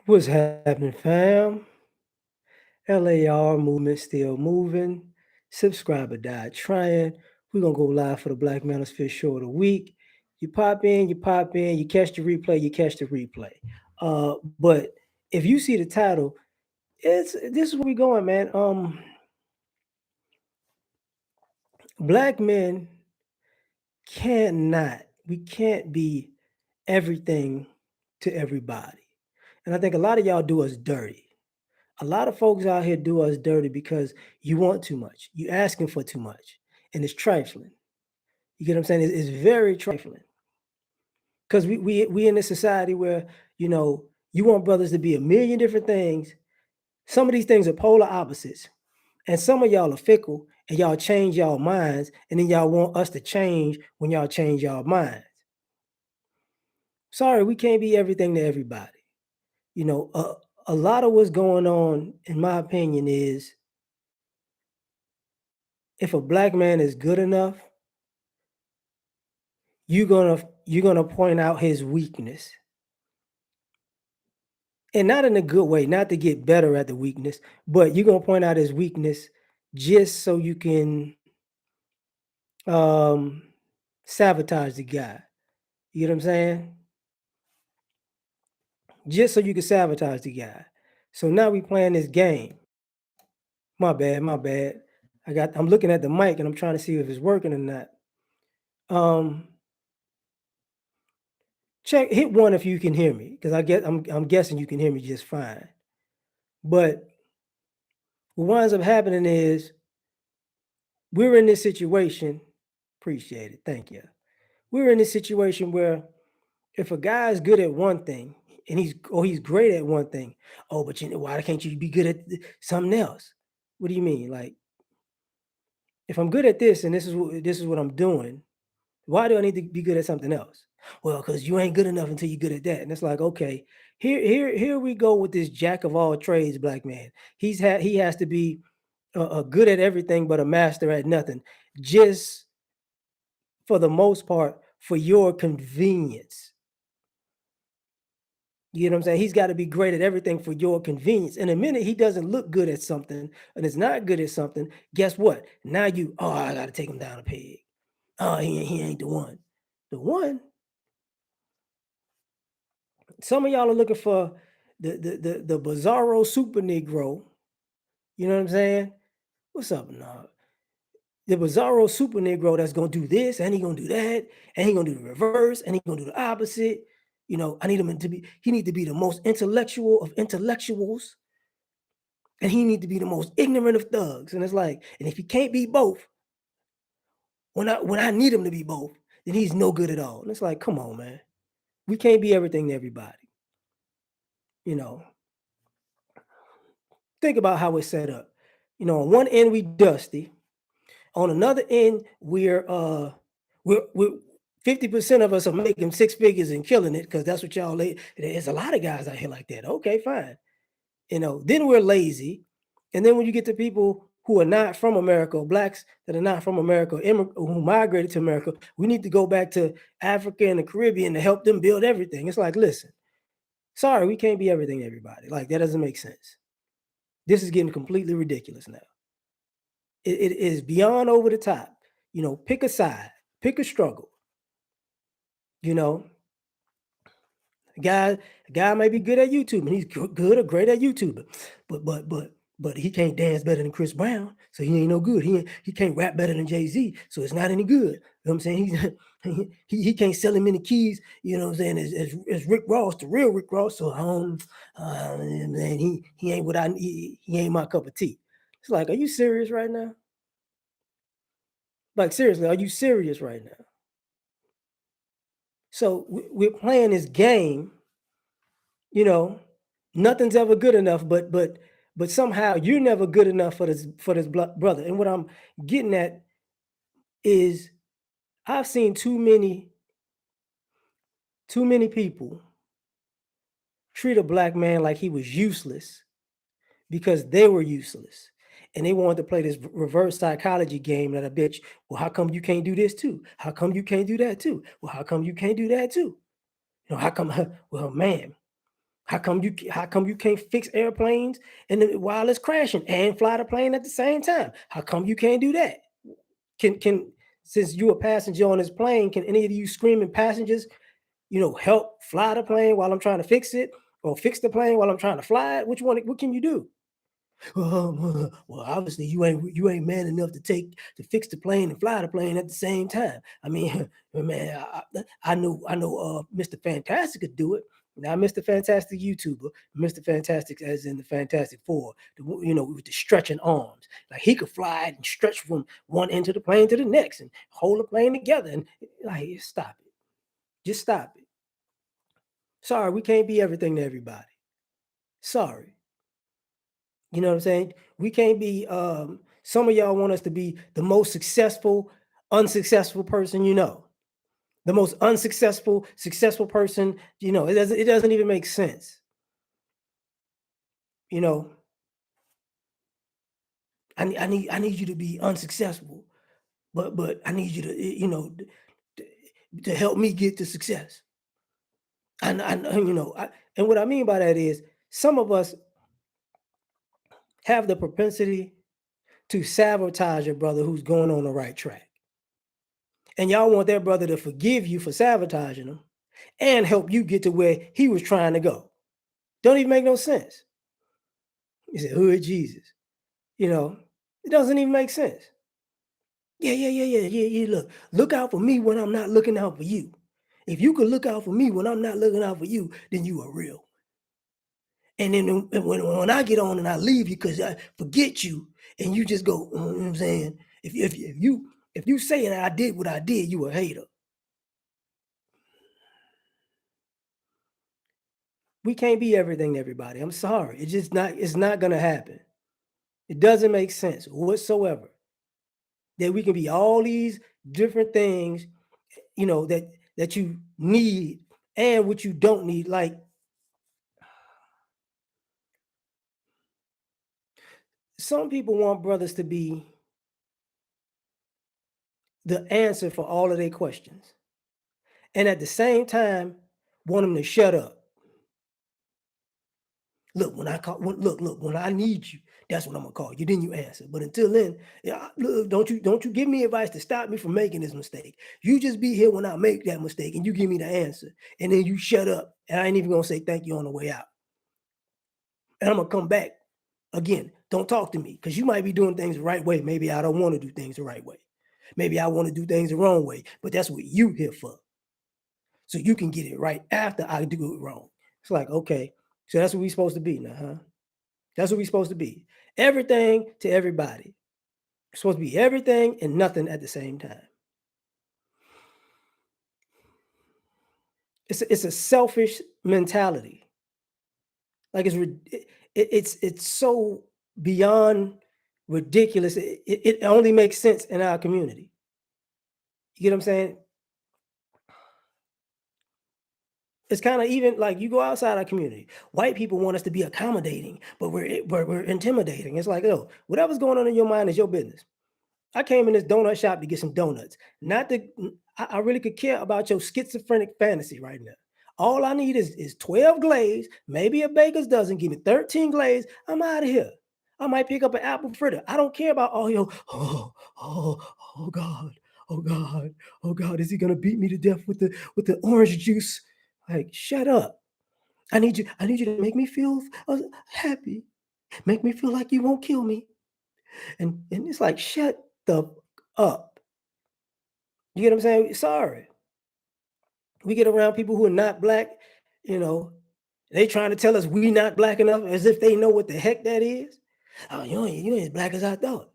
What's happening, fam? L.A.R. movement still moving. Subscriber died trying. We're gonna go live for the Black Manosphere show of the week. You pop in, you catch the replay, you catch the replay. But if you see the title, it's this is where we going, man. Black men we can't be everything to everybody. And I think a lot of y'all do us dirty. A lot of folks out here do us dirty because you want too much. You asking for too much. And it's trifling. You get what I'm saying? It's very trifling. Because we in a society where, you want brothers to be a million different things. Some of these things are polar opposites. And some of y'all are fickle and y'all change y'all minds, and then y'all want us to change when y'all change y'all minds. Sorry, we can't be everything to everybody. You know, a lot of what's going on, in my opinion, is if a black man is good enough, you're gonna point out his weakness, and not in a good way, not to get better at the weakness, but you're gonna point out his weakness just so you can um sabotage the guy. You know what I'm saying? Just so you can sabotage the guy. So now we playing this game. My bad, my bad. I'm looking at the mic and I'm trying to see if it's working or not. Um Check hit one if you can hear me, because I'm guessing you can hear me just fine. But what winds up happening is we're in this situation. Appreciate it. Thank you. We're in this situation where if a guy is good at one thing and he's great at one thing, oh, but why can't you be good at something else? What do you mean? Like, if I'm good at this and this is what I'm doing, why do I need to be good at something else? Well, because you ain't good enough until you're good at that. And it's like, okay, here we go with this jack of all trades black man. He has to be good at everything but a master at nothing, just for the most part for your convenience. You know what I'm saying? He's got to be great at everything for your convenience. And the minute he doesn't look good at something and is not good at something, guess what? Now I got to take him down a peg. Oh, he ain't the one. The one. Some of y'all are looking for the bizarro super negro. You know what I'm saying? What's up, nah? The bizarro super negro that's gonna do this and he gonna do that and he gonna do the reverse and he gonna do the opposite. I need him to be. He need to be the most intellectual of intellectuals, and he need to be the most ignorant of thugs. And it's like, and if he can't be both, when I need him to be both, then he's no good at all. And it's like, come on, man, we can't be everything to everybody. You know, think about how it's set up. On one end we dusty, on another end we're 50% of us are making six figures and killing it because that's what y'all. There's a lot of guys out here like that. Okay, fine. Then we're lazy, and then when you get to people who are not from America, or blacks that are not from America, who migrated to America, we need to go back to Africa and the Caribbean to help them build everything. It's like, listen, sorry, we can't be everything to everybody. Like, that doesn't make sense. This is getting completely ridiculous now. It is beyond over the top. Pick a side, pick a struggle. You know, a guy might be good at YouTube, and he's good or great at YouTube, but he can't dance better than Chris Brown, so he ain't no good. He can't rap better than Jay-Z, so it's not any good. You know what I'm saying? He can't sell him many keys. You know what I'm saying? As Rick Ross, the real Rick Ross. So man, he ain't what I need. He ain't my cup of tea. It's like, are you serious right now? Like, seriously, are you serious right now? So we're playing this game. You know, Nothing's ever good enough, but somehow you're never good enough for this brother. And what I'm getting at is I've seen too many people treat a black man like he was useless because they were useless. And they wanted to play this reverse psychology game that a bitch, well, how come you can't do this too? How come you can't do that too? Well, how come you can't do that too? How come, well, man, How come you can't fix airplanes while it's crashing and fly the plane at the same time? How come you can't do that? Can Since you a passenger on this plane, can any of you screaming passengers, help fly the plane while I'm trying to fix it, or fix the plane while I'm trying to fly it? Which one? What can you do? Well, obviously you ain't man enough to fix the plane and fly the plane at the same time. I mean, man, I know Mr. Fantastic could do it. Now, Mr. Fantastic YouTuber, Mr. Fantastic as in the Fantastic Four, with the stretching arms. Like he could fly it and stretch from one end of the plane to the next and hold the plane together. And like, stop it. Just stop it. Sorry, we can't be everything to everybody. Sorry. You know what I'm saying? We can't be some of y'all want us to be the most successful, unsuccessful person you know. The most unsuccessful, successful person, it doesn't even make sense. You know, I need you to be unsuccessful, but I need you to, to help me get to success. And what I mean by that is some of us have the propensity to sabotage a brother who's going on the right track. And y'all want that brother to forgive you for sabotaging him and help you get to where he was trying to go. Don't even make no sense. He said, "Hood Jesus." It doesn't even make sense. Yeah. Look out for me when I'm not looking out for you. If you could look out for me when I'm not looking out for you, then you are real. And then when I get on and I leave you because I forget you, and you just go, you know what I'm saying? If you say that I did what I did, you a hater. We can't be everything to everybody. I'm sorry. It's not gonna happen. It doesn't make sense whatsoever that we can be all these different things, that you need and what you don't need. Like some people want brothers to be the answer for all of their questions. And at the same time, want them to shut up. Look, look, when I need you, that's when I'm gonna call you. Then you answer. But until then, yeah, look, don't you give me advice to stop me from making this mistake. You just be here when I make that mistake, and you give me the answer, and then you shut up, and I ain't even gonna say thank you on the way out. And I'm gonna come back again. Don't talk to me because you might be doing things the right way. Maybe I don't want to do things the right way. Maybe I want to do things the wrong way. But that's what you here for, so you can get it right after I do it wrong. It's like, okay, so that's what we supposed to be now, huh? That's what we supposed to be. Everything to everybody. We're supposed to be everything and nothing at the same time. It's a selfish mentality. Like it's so beyond ridiculous. It only makes sense in our community. You get what I'm saying? It's kind of even like you go outside our community. White people want us to be accommodating, but we're intimidating. It's like, oh, whatever's going on in your mind is your business. I came in this donut shop to get some donuts. Not to, I really could care about your schizophrenic fantasy right now. All I need is 12 glaze, maybe a baker's dozen. Give me 13 glaze. I'm out of here. I might pick up an apple fritter. I don't care about all your, oh God, oh God, oh God, is he gonna beat me to death with the orange juice? Like, shut up. I need you to make me feel happy. Make me feel like you won't kill me. And it's like, shut the up. You get what I'm saying? Sorry. We get around people who are not black, you know, they trying to tell us we not black enough as if they know what the heck that is. Oh, you ain't as black as I thought.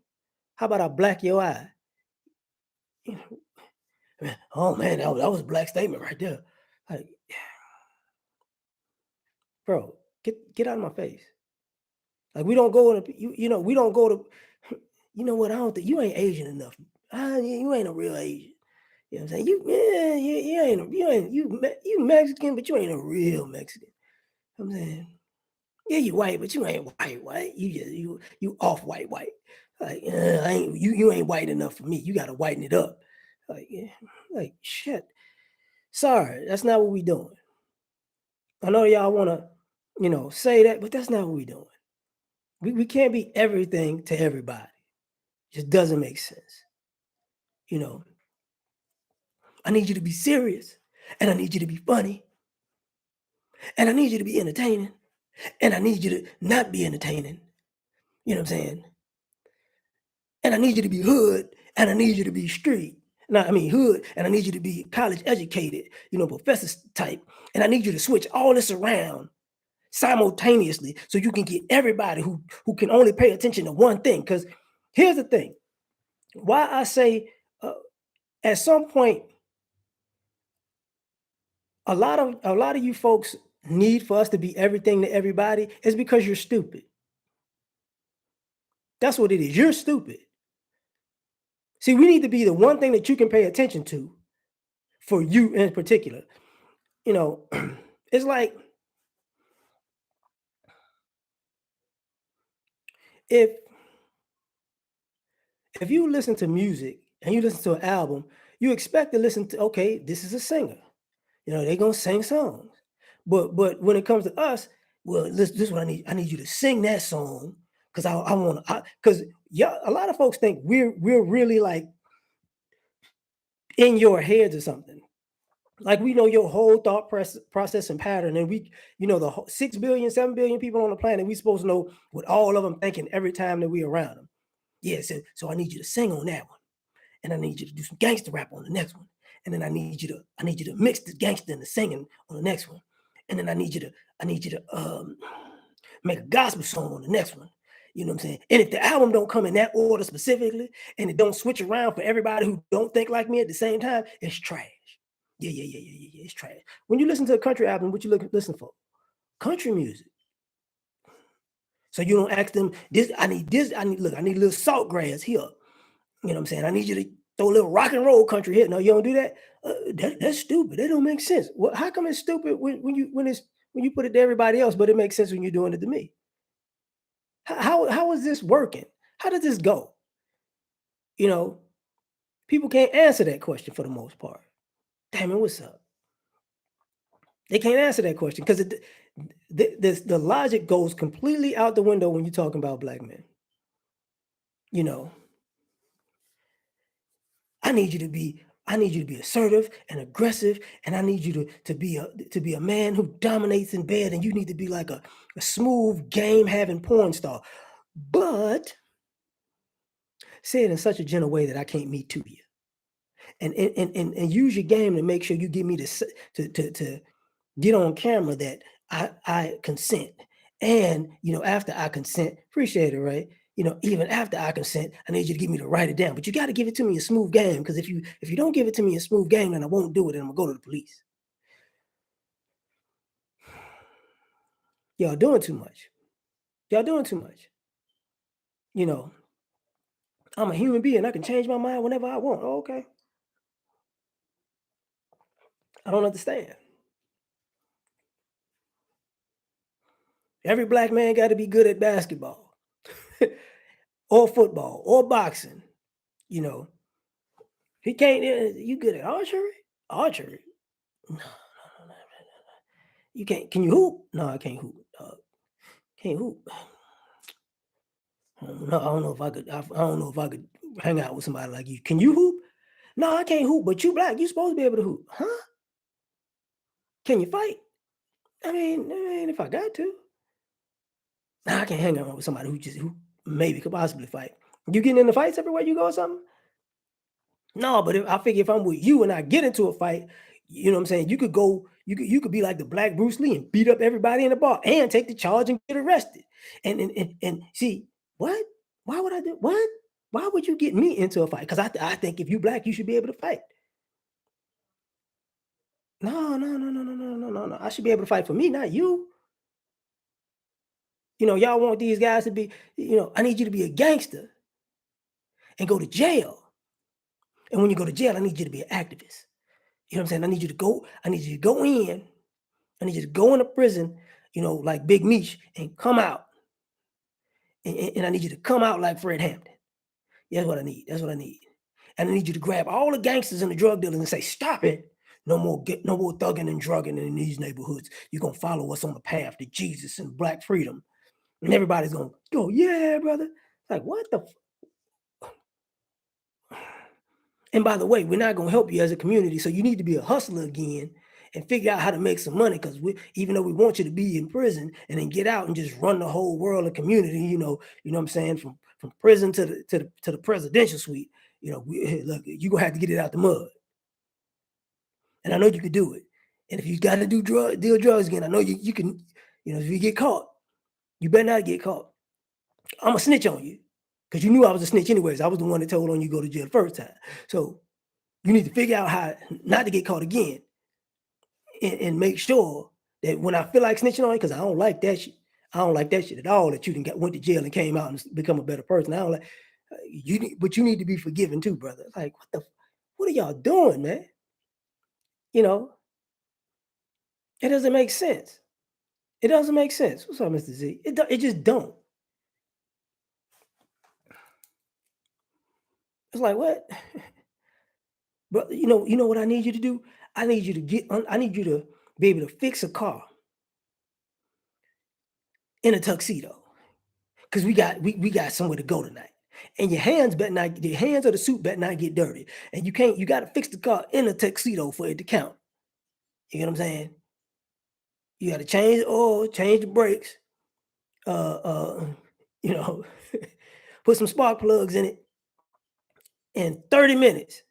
How about I black your eye? You know, oh man, that was a black statement right there. Like, bro, get out of my face. Like we don't go to we don't go to you know what? I don't think you ain't Asian enough. You ain't a real Asian. You know what I'm saying? You Mexican, but you ain't a real Mexican. I'm saying, yeah, you white, but you ain't white. You off white. Like, you ain't white enough for me. You gotta whiten it up. Like, yeah, like shit. Sorry, that's not what we doing. I know y'all wanna. say that, but that's not what we're doing. We can't be everything to everybody. Just doesn't make sense. You know, I need you to be serious, and I need you to be funny, and I need you to be entertaining, and I need you to not be entertaining. You know what I'm saying? And I need you to be hood, and I need you to be street. No, I mean hood, and I need you to be college educated, professor type. And I need you to switch all this around simultaneously so you can get everybody who can only pay attention to one thing. Because here's the thing: why I say at some point a lot of you folks need for us to be everything to everybody is because you're stupid. That's what it is. You're stupid. See, we need to be the one thing that you can pay attention to for you in particular. You know, it's like if if you listen to music and you listen to an album, you expect to listen to, okay, this is a singer. They're gonna sing songs. But when it comes to us, well, this is what I need. I need you to sing that song because I want to. Because yeah, a lot of folks think we're really like in your heads or something. Like we know your whole thought process and pattern, and the 6 billion, 7 billion people on the planet. We supposed to know what all of them thinking every time that we around them. Yeah, so I need you to sing on that one, and I need you to do some gangster rap on the next one, and then I need you to mix the gangster and the singing on the next one, and then I need you to make a gospel song on the next one. You know what I'm saying? And if the album don't come in that order specifically, and it don't switch around for everybody who don't think like me at the same time, it's trash. Yeah, yeah, yeah, yeah, yeah, yeah. It's trash. When you listen to a country album, what you listen for? Country music. So you don't ask them this. I need this. I need a little salt grass here. You know what I'm saying? I need you to throw a little rock and roll country here. No, you don't do that. That's stupid. That don't make sense. Well, how come it's stupid when you put it to everybody else, but it makes sense when you're doing it to me? How is this working? How does this go? You know, people can't answer that question for the most part. Damn it, what's up? They can't answer that question because the logic goes completely out the window when you're talking about black men. You know, I need you to be I need you to be assertive and aggressive, and I need you to be a man who dominates in bed, and you need to be like a smooth game having porn star. But say it in such a gentle way that I can't meet to you. And use your game to make sure you give me to get on camera that I consent. And after I consent, appreciate it, right? Even after I consent, I need you to get me to write it down. But you got to give it to me a smooth game, because if you don't give it to me a smooth game, then I won't do it, and I'm gonna go to the police. Y'all doing too much. Y'all doing too much. You know, I'm a human being. I can change my mind whenever I want. Oh, okay. I don't understand. Every black man got to be good at basketball or football or boxing. You know, he can't. You good at archery? Archery? No, no, no, no, no. You can't. Can you hoop? No, I can't hoop. Can't hoop. No, I don't know if I could. I don't know if I could hang out with somebody like you. Can you hoop? No, I can't hoop. But you black. You supposed to be able to hoop, huh? Can you fight? I mean, if I got to. Nah, I can't hang out with somebody who maybe could possibly fight. You getting into fights everywhere you go or something? No, but I figure if I'm with you and I get into a fight, you know what I'm saying? You could be like the black Bruce Lee and beat up everybody in the bar and take the charge and get arrested. And see, what? Why would I do what? Why would you get me into a fight? Because I think if you black, you should be able to fight. No, no, no, no, no, no, no, no, no. I should be able to fight for me, not you. Y'all want these guys to be, I need you to be a gangster and go to jail. And when you go to jail, I need you to be an activist. You know what I'm saying? I need you to go in. I need you to go into prison, like Big Meech, and come out. And I need you to come out like Fred Hampton. That's what I need. That's what I need. And I need you to grab all the gangsters and the drug dealers and say, stop it. no more thugging and drugging in these neighborhoods. You're gonna follow us on the path to Jesus and black freedom. And everybody's gonna go, yeah, brother. Like, what the And by the way, we're not gonna help you as a community. So you need to be a hustler again and figure out how to make some money. Because we, even though we want you to be in prison and then get out and just run the whole world of community, you know what I'm saying, from prison to the presidential suite, look, you're gonna have to get it out the mud. And I know you can do it. And if you got to deal drugs again, I know you can. If you get caught, you better not get caught. I'm a snitch on you because you knew I was a snitch anyways. I was the one that told on you to go to jail the first time. So you need to figure out how not to get caught again and make sure that when I feel like snitching on you, because I don't like that shit. I don't like that shit at all. That you went to jail and came out and become a better person. I don't like but you need to be forgiven too, brother. Like what are y'all doing, man? You know, it doesn't make sense. It doesn't make sense. What's up, Mr. Z? It just don't. It's like what, but you know what I need you to do. I need you to I need you to be able to fix a car in a tuxedo because we got somewhere to go tonight. And your hands better not, the hands of the suit better not get dirty. And you got to fix the car in a tuxedo for it to count. You know what I'm saying? You got to change the oil, change the brakes, uh, uh, you know, put some spark plugs in it in 30 minutes.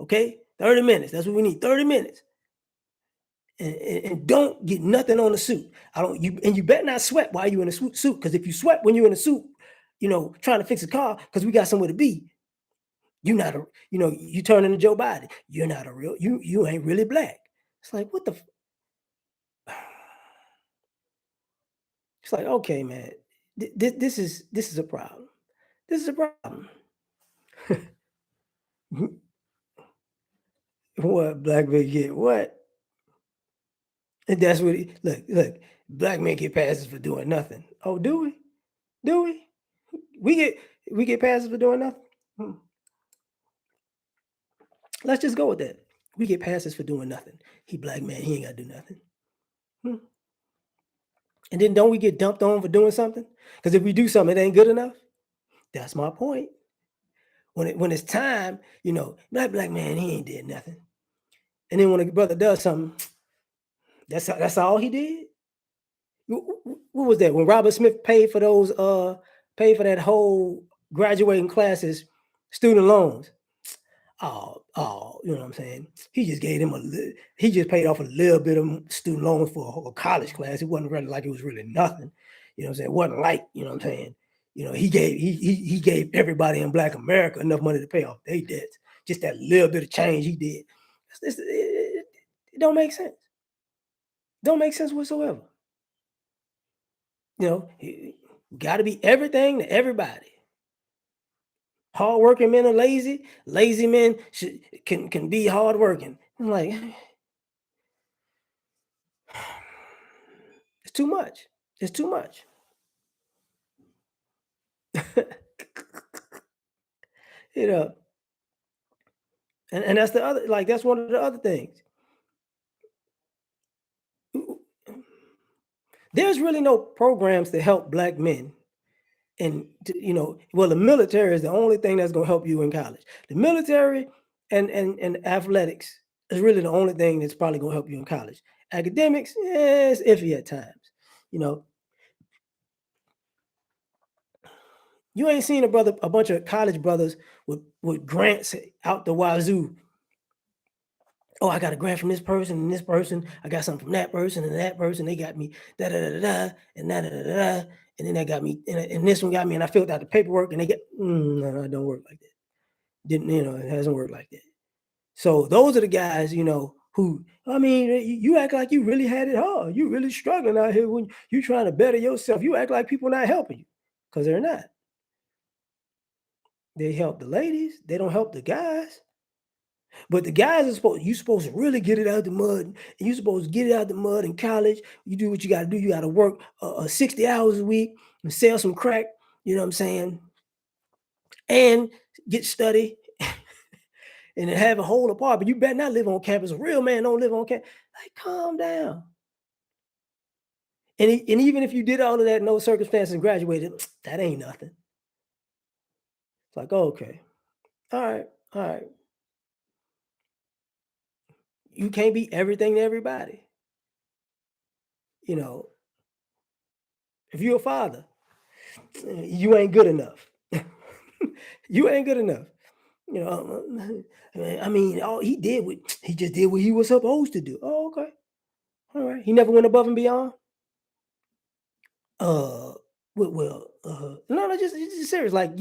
Okay, 30 minutes. That's what we need. 30 minutes. And don't get nothing on the suit. You better not sweat while you're in a suit because if you sweat when you're in a suit, trying to fix a car because we got somewhere to be, you not a you turn into Joe Biden. You're not a real you ain't really black. It's like what the it's like okay, man. This is a problem. This is a problem. What black men get what? And that's what look. Black men get passes for doing nothing. Oh, do we? Do we? We get we get passes for doing nothing. Hmm. Let's just go with that. We get passes for doing nothing. He black man. He ain't got to do nothing. Hmm. And then don't we get dumped on for doing something? Because if we do something, it ain't good enough. That's my point. When it's time, black man, he ain't did nothing. And then when a brother does something, that's all he did. What was that? When Robert Smith paid for that whole graduating classes student loans. You know what I'm saying? He just gave him he just paid off a little bit of student loans for a whole college class. It wasn't really like it was really nothing. You know what I'm saying? It wasn't like, you know what I'm saying? He gave everybody in Black America enough money to pay off their debts. Just that little bit of change he did. It don't make sense. Don't make sense whatsoever. Got to be everything to everybody. Hardworking men are lazy. Lazy men can be hardworking. I'm like, it's too much. It's too much. you know, and that's the other. Like that's one of the other things. There's really no programs to help black men. And well, the military is the only thing that's going to help you in college. The military and athletics is really the only thing that's probably going to help you in college. Academics, it's iffy at times. You know, you ain't seen a bunch of college brothers with grants out the wazoo. Oh, I got a grant from this person and this person. I got something from that person and that person. They got me da da da da and da da da da. And then that got me, and this one got me, and I filled out the paperwork, and they get no, it don't work like that. Didn't it hasn't worked like that. So those are the guys, who I mean, you act like you really had it hard. You really struggling out here when you trying to better yourself. You act like people not helping you because they're not. They help the ladies. They don't help the guys. But the guys are supposed to really get it out the mud. And you're supposed to get it out the mud in college. You do what you got to do. You got to work 60 hours a week and sell some crack. You know what I'm saying? And get study and have a whole apartment. You better not live on campus. A real man don't live on campus. Like, calm down. And even if you did all of that in those circumstances and graduated, that ain't nothing. It's like, oh, okay, all right, all right. You can't be everything to everybody. You know, if you're a father, you ain't good enough. You ain't good enough. You know, I mean, all he just did what he was supposed to do. Oh, okay, all right. He never went above and beyond. Uh, no, no, just serious. Like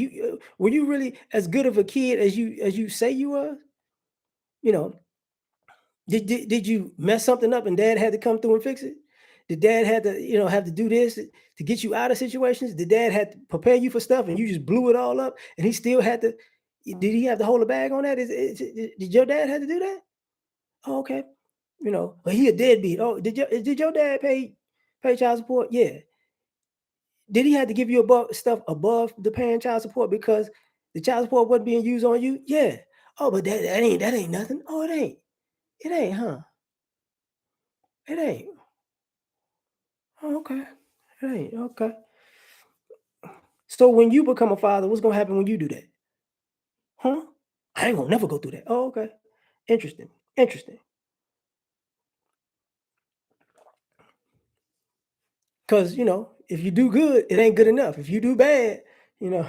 were you really as good of a kid as you say you were? You know, did you mess something up and dad had to come through and fix it? Did dad had to, have to do this to get you out of situations? Did dad had to prepare you for stuff and you just blew it all up and he still had to, did he have to hold a bag on that? Did your dad have to do that? Oh, okay. But he a deadbeat. Oh, did your dad pay child support? Yeah. Did he have to give you above stuff above the paying child support because the child support wasn't being used on you? Yeah. Oh, but that ain't nothing. Oh, it ain't. It ain't, huh? It ain't. Oh, okay. It ain't. Okay. So when you become a father, what's gonna happen when you do that? Huh? I ain't gonna never go through that. Oh, okay. Interesting. Interesting. Because if you do good, it ain't good enough. If you do bad, you know,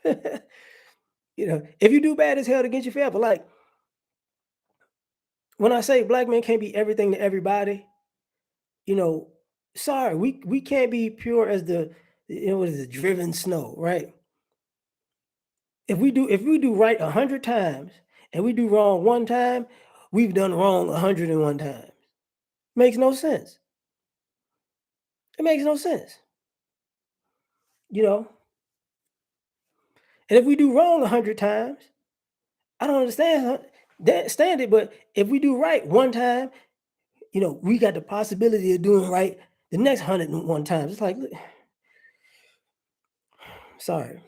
if you do bad, it's held against you forever. Like when I say black men can't be everything to everybody, you know, sorry, we can't be pure as what is it, driven snow, right? If we do right 100 times and we do wrong one time, we've done wrong 101 times. Makes no sense. It makes no sense, you know. And if we do wrong 100 times, I don't stand it. But if we do right one time, we got the possibility of doing right the next 101 times. It's like, sorry.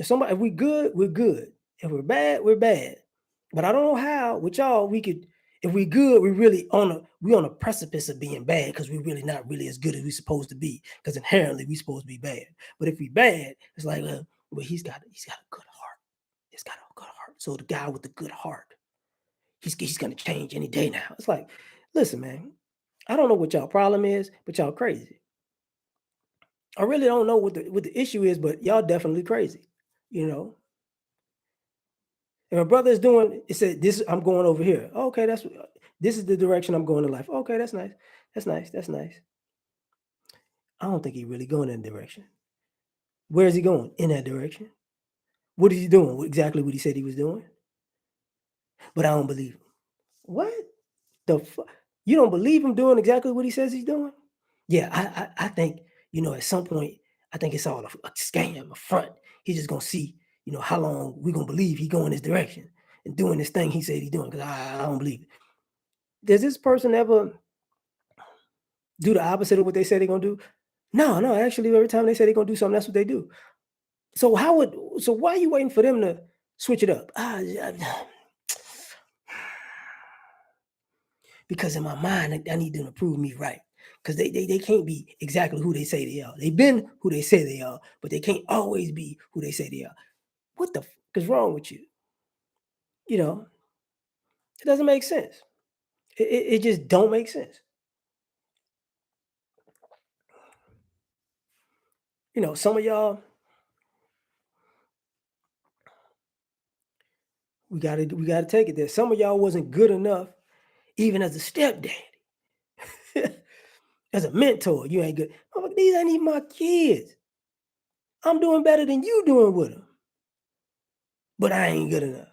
If we good, we're good. If we're bad, we're bad. But I don't know how with y'all we could. If we good, we on a precipice of being bad because we're really not really as good as we supposed to be. Because inherently we supposed to be bad. But if we bad, it's like, well, he's got a good heart. He's got a good heart. So the guy with the good heart, he's gonna change any day now. It's like, listen, man, I don't know what y'all problem is, but y'all crazy. I really don't know what the issue is, but y'all definitely crazy. You know, and my brother is doing. It said this. I'm going over here. Okay, this is the direction I'm going in life. Okay, that's nice. That's nice. That's nice. I don't think he really going in that direction. Where is he going? In that direction. What is he doing? Exactly what he said he was doing. But I don't believe him. What the fuck? You don't believe him doing exactly what he says he's doing? Yeah, I think at some point I think it's all a scam, a front. He's just gonna see how long we gonna believe he going this direction and doing this thing he said he's doing because I don't believe it. Does this person ever do the opposite of what they say they're gonna do? No, no. Actually, every time they say they're gonna do something, that's what they do. So why are you waiting for them to switch it up? Because in my mind, I need them to prove me right. Because they can't be exactly who they say they are. They've been who they say they are, but they can't always be who they say they are. What the is wrong with you? You know, it doesn't make sense. It just don't make sense. Some of y'all, we gotta take it there. Some of y'all wasn't good enough, even as a stepdad, as a mentor. You ain't good. These ain't even my kids. I'm doing better than you doing with them, but I ain't good enough.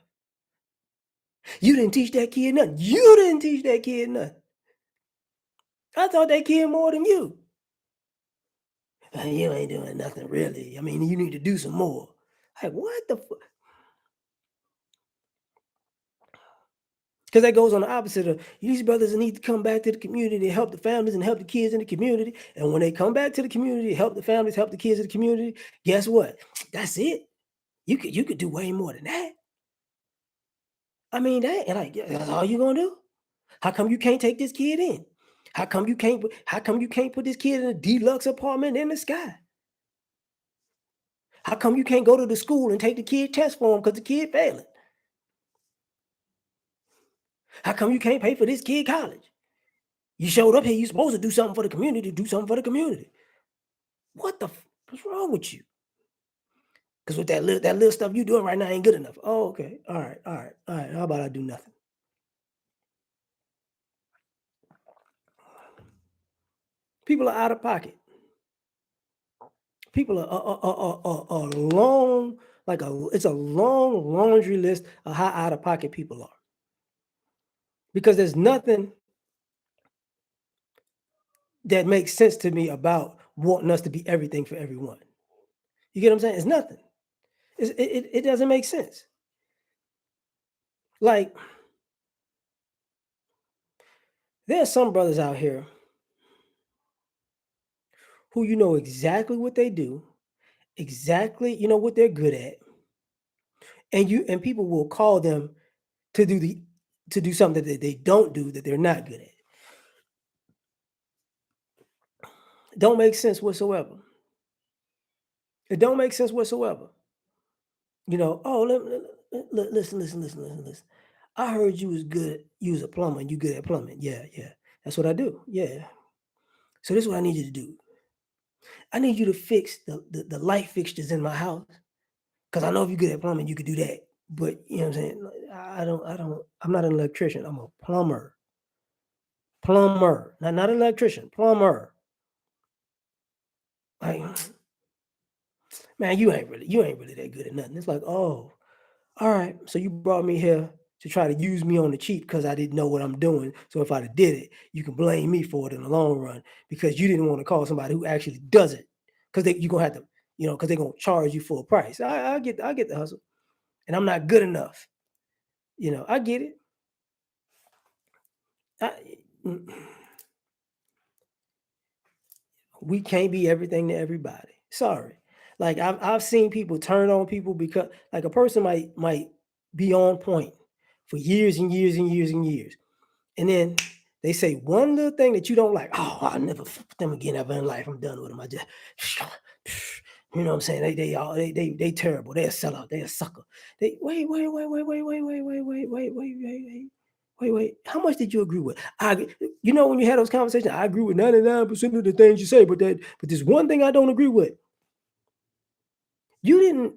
You didn't teach that kid nothing. You didn't teach that kid nothing. I taught that kid more than you. You ain't doing nothing really. I mean, you need to do some more. Like, what the fuck? Because that goes on the opposite of these brothers need to come back to the community, help the families and help the kids in the community. And when they come back to the community, help the families, help the kids in the community, guess what? That's it. You could do way more than that. I mean, that and like, that's all you gonna do? How come you can't take this kid in? How come you can't put this kid in a deluxe apartment in the sky? How come you can't go to the school and take the kid test for him because the kid failing? How come you can't pay for this kid college? You showed up here, you supposed to do something for the community, do something for the community. What's wrong with you? Because with that little stuff you doing right now ain't good enough. Oh, okay. All right, all right, all right. How about I do nothing? People are out of pocket. People are long, it's a long laundry list of how out of pocket people are. Because there's nothing that makes sense to me about wanting us to be everything for everyone. You get what I'm saying? It's nothing. It doesn't make sense. Like, there's some brothers out here who you know exactly what they do, exactly you know what they're good at, and people will call them to do the to do something that they don't do that they're not good at. Don't make sense whatsoever. It don't make sense whatsoever. You know, oh, listen. I heard you was good. You was a plumber and you good at plumbing. Yeah, yeah. That's what I do. Yeah. So this is what I need you to do. I need you to fix the light fixtures in my house. Cause I know if you're good at plumbing, you could do that. But you know what I'm saying? Like, I'm not an electrician. I'm a plumber. Plumber. Not an electrician. Plumber. Like, man, you ain't really that good at nothing. It's like, oh, all right. So you brought me here to try to use me on the cheap because I didn't know what I'm doing. So if I did it, you can blame me for it in the long run because you didn't want to call somebody who actually does it. Because you're gonna have to, because they're gonna charge you full price. I get the hustle. And I'm not good enough. I get it. I, mm, we can't be everything to everybody. Sorry. Like I've seen people turn on people because like a person might be on point for years and years and years and years. And then they say one little thing that you don't like. Oh, I'll never fuck with them again ever in life. I'm done with them. I just, you know what I'm saying? They terrible. They're a sellout. They're a sucker. They wait. How much did you agree with? When you had those conversations, I agree with 99% of the things you say, but there's one thing I don't agree with. You didn't.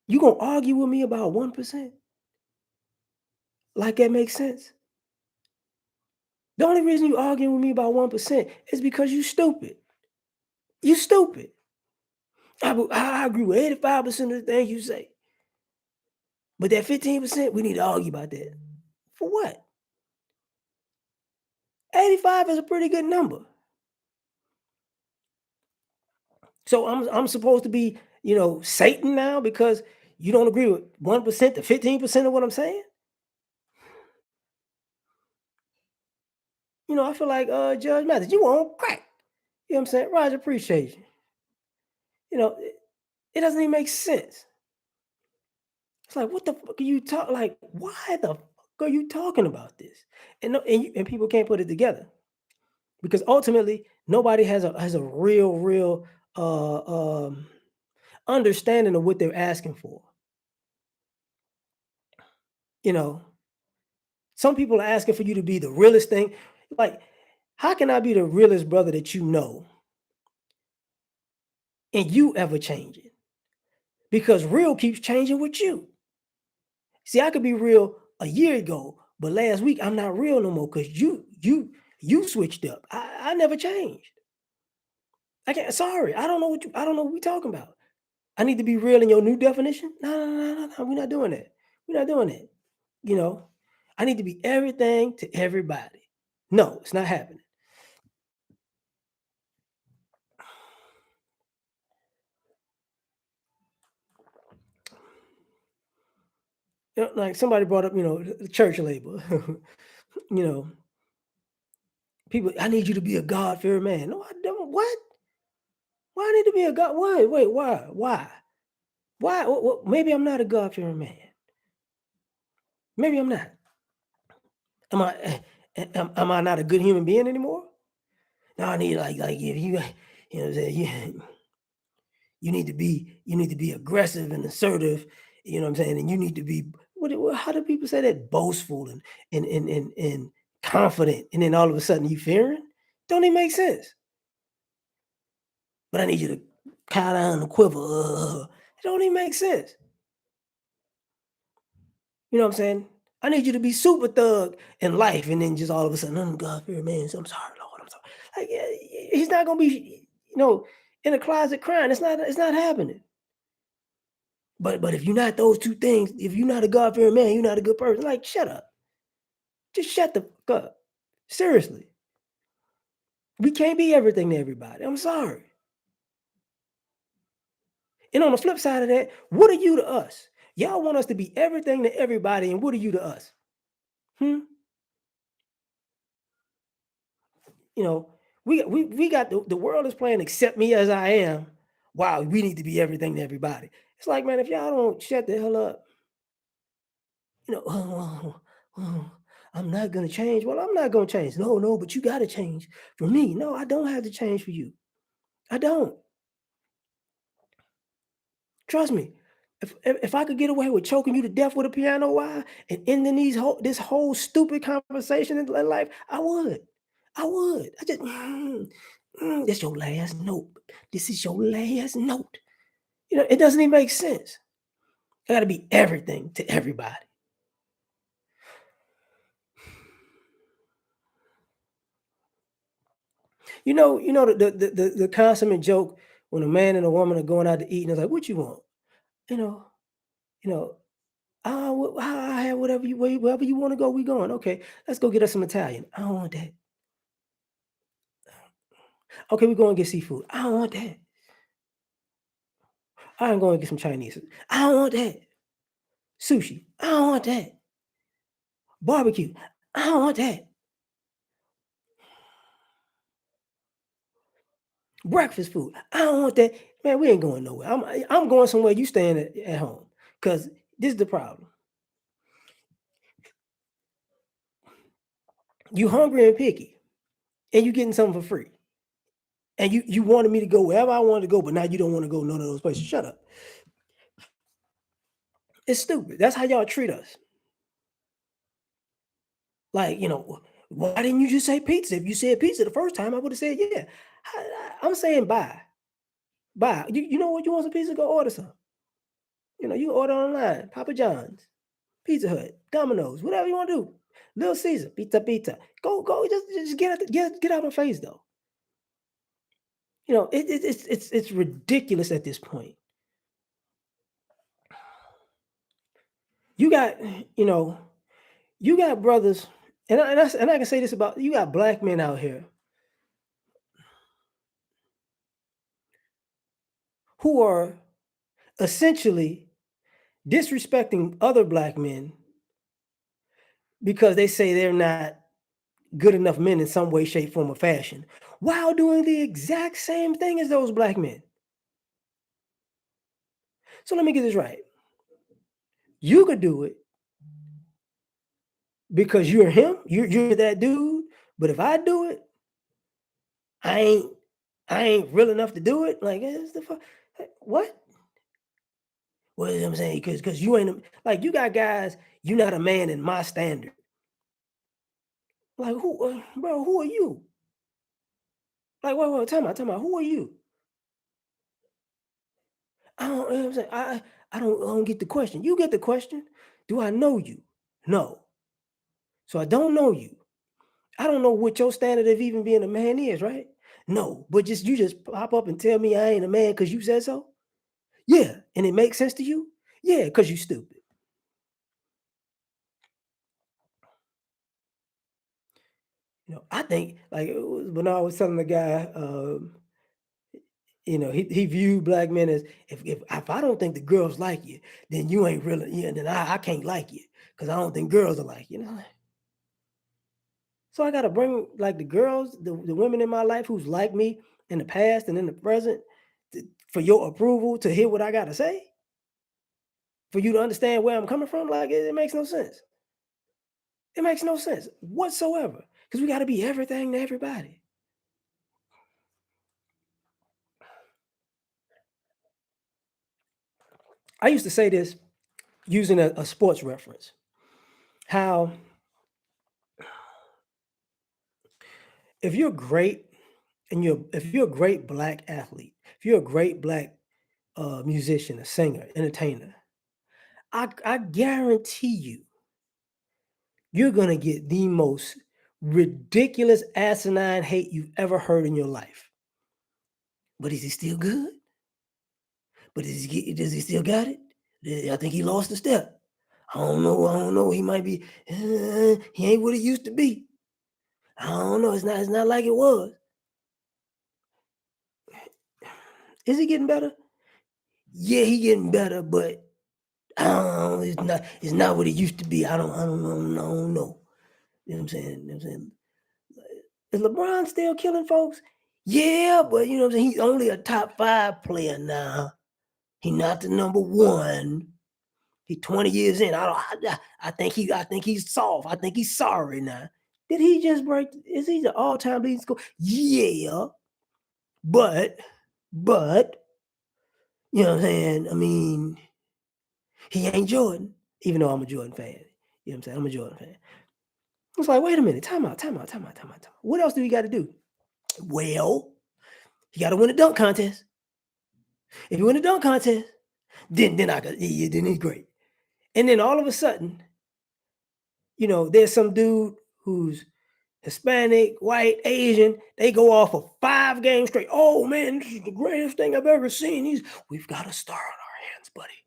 You gonna argue with me about 1%? Like that makes sense? The only reason you arguing with me about 1% is because you stupid. You stupid. I agree with 85% of the things you say. But that 15%, we need to argue about that. For what? 85 is a pretty good number. So I'm supposed to be, Satan now because you don't agree with 1% to 15% of what I'm saying? I feel like Judge Mathis, you on crack. You know what I'm saying? Roger, appreciate you. It doesn't even make sense. It's like, what the fuck are you talking? Like, why the fuck are you talking about this? And people can't put it together because ultimately nobody has a real understanding of what they're asking for. You know, some people are asking for you to be the realest thing. Like, how can I be the realest brother that you know and you ever changing? Because real keeps changing with you. See, I could be real a year ago, but last week I'm not real no more because you switched up. I never changed. I can't. Sorry, I don't know what we talking about. I need to be real in your new definition. No. We're not doing that. We're not doing that. You know, I need to be everything to everybody. No, it's not happening. Like somebody brought up, the church label. you know, people. I need you to be a God fearing man. No, I don't. What? Why I need to be a God? Why? Wait, why? Why? Why? Maybe I'm not a God fearing man. Maybe I'm not. Am I am I not a good human being anymore? No, I need like if you know what I'm saying, you need to be aggressive and assertive, you know what I'm saying, and you need to be how do people say that? Boastful and confident, and then all of a sudden you fearing? Don't even make sense. But I need you to cow down and quiver. It don't even make sense. You know what I'm saying? I need you to be super thug in life, and then just all of a sudden, I'm God fear man. So I'm sorry, Lord. I'm sorry. Like he's not gonna be, in a closet crying. It's not happening. But if you're not those two things, if you're not a God fearing man, you're not a good person. Like shut up. Just shut the fuck up. Seriously, we can't be everything to everybody. I'm sorry. And on the flip side of that, what are you to us? Y'all want us to be everything to everybody, and what are you to us? Hmm? You know, we got the world is playing accept me as I am. Wow, we need to be everything to everybody. It's like, man, if y'all don't shut the hell up, oh, I'm not gonna change. Well, I'm not gonna change. No, no, but you gotta change for me. No, I don't have to change for you. I don't. Trust me. If I could get away with choking you to death with a piano wire and ending this whole stupid conversation in life, I would. I would. I just that's your last note. This is your last note. It doesn't even make sense. I gotta be everything to everybody. The consummate joke when a man and a woman are going out to eat and it's like, what you want? You know, you know, I have wherever you want to go, we going. Okay, let's go get us some Italian. I don't want that. Okay, we going to get seafood. I don't want that. I'm going to get some Chinese. I don't want that. Sushi. I don't want that. Barbecue. I don't want that. Breakfast food. I don't want that. Man, we ain't going nowhere. I'm going somewhere. You staying at home. Cause this is the problem. You hungry and picky, and you getting something for free. And you wanted me to go wherever I wanted to go, but now you don't want to go none of those places. Shut up. It's stupid. That's how y'all treat us. Like, why didn't you just say pizza? If you said pizza the first time, I would have said yeah. I'm saying bye. Bye. You know what? You want some pizza? Go order some. You can order online. Papa John's, Pizza Hut, Domino's, whatever you want to do. Little Caesar, pizza. Go. Just get out of my face though. It's ridiculous at this point. You got, you know, you got brothers, and I can say this about you got black men out here who are essentially disrespecting other black men because they say they're not good enough men in some way, shape, form, or fashion, while doing the exact same thing as those black men. So let me get this right. You could do it because you're him, you're that dude. But if I do it, I ain't I ain't real enough to do it. Like, it's the fuck. What? What is I'm saying? Because you ain't like you got guys. You're not a man in my standard. Like who, bro? Who are you? Like, wait, tell me, who are you? I don't. You know what I'm saying I don't get the question. You get the question. Do I know you? No. So I don't know you. I don't know what your standard of even being a man is, right? No. But you just pop up and tell me I ain't a man because you said so. Yeah, and it makes sense to you. Yeah, because you stupid. I think like it was when I was telling the guy, he viewed black men as if I don't think the girls like you, then you ain't really, yeah, then I can't like you because I don't think girls are like you. So I gotta bring like the girls, the women in my life who's like me in the past and in the present for your approval to hear what I gotta say, for you to understand where I'm coming from. Like it makes no sense. It makes no sense whatsoever because we got to be everything to everybody. I used to say this using a sports reference. How if you're great and if you're a great black athlete, if you're a great black musician, a singer, entertainer, I guarantee you're gonna get the most ridiculous asinine hate you've ever heard in your life. But is he still good? But does he still got it? I think he lost a step. I don't know. I don't know. He might be. He ain't what he used to be. I don't know. It's not. It's not like it was. Is he getting better? Yeah, he getting better, but I don't know. It's not. It's not what it used to be. I don't. I don't know. I don't know. You know what I'm saying? You know what I'm saying? Is LeBron still killing folks? Yeah, but you know what I'm saying? He's only a top 5 player now. He's not the number 1. He's 20 years in. I think he's soft. I think he's sorry now. Did he just break? Is he the all-time leading scorer? Yeah, but but you know what I'm saying? I mean, he ain't Jordan, even though I'm a Jordan fan. You know what I'm saying? I'm a Jordan fan. It's like, wait a minute, time out, time out, time out, time out, time out. What else do we got to do? Well, you got to win a dunk contest. If you win a dunk contest, then I got yeah, then he's great. And then all of a sudden, there's some dude who's Hispanic, white, Asian, they go off for 5 games straight. Oh man, this is the greatest thing I've ever seen. We've got a star on our hands, buddy.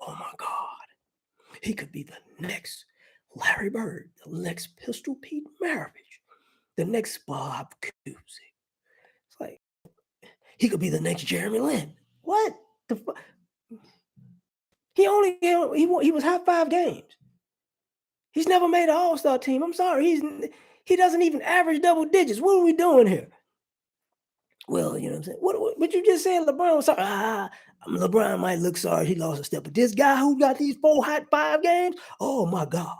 Oh my God. He could be the next Larry Bird, the next Pistol Pete Maravich, the next Bob Cousy. It's like he could be the next Jeremy Lin. What the fuck? He was half 5 games. He's never made an all-star team. I'm sorry. He doesn't even average double digits. What are we doing here? Well, you know what I'm saying? What you just said, LeBron was sorry. LeBron might look sorry he lost a step, but this guy who got these 4 hot 5 games, oh my God.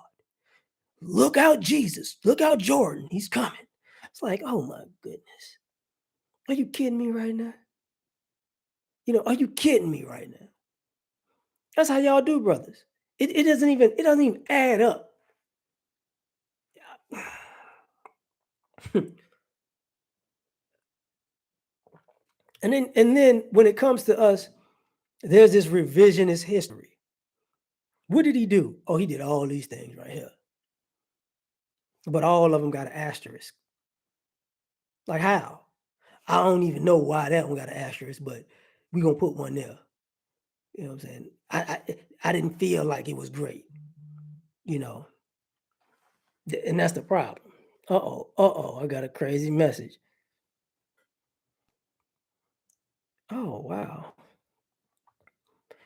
Look out, Jesus. Look out, Jordan. He's coming. It's like, oh my goodness. Are you kidding me right now? Are you kidding me right now? That's how y'all do, brothers. It doesn't even add up. And then when it comes to us, there's this revisionist history. What did he do? Oh, he did all these things right here. But all of them got an asterisk. Like how? I don't even know why that one got an asterisk, but we're gonna put one there. You know what I'm saying? I didn't feel like it was great, you know. And that's the problem. I got a crazy message. Oh wow.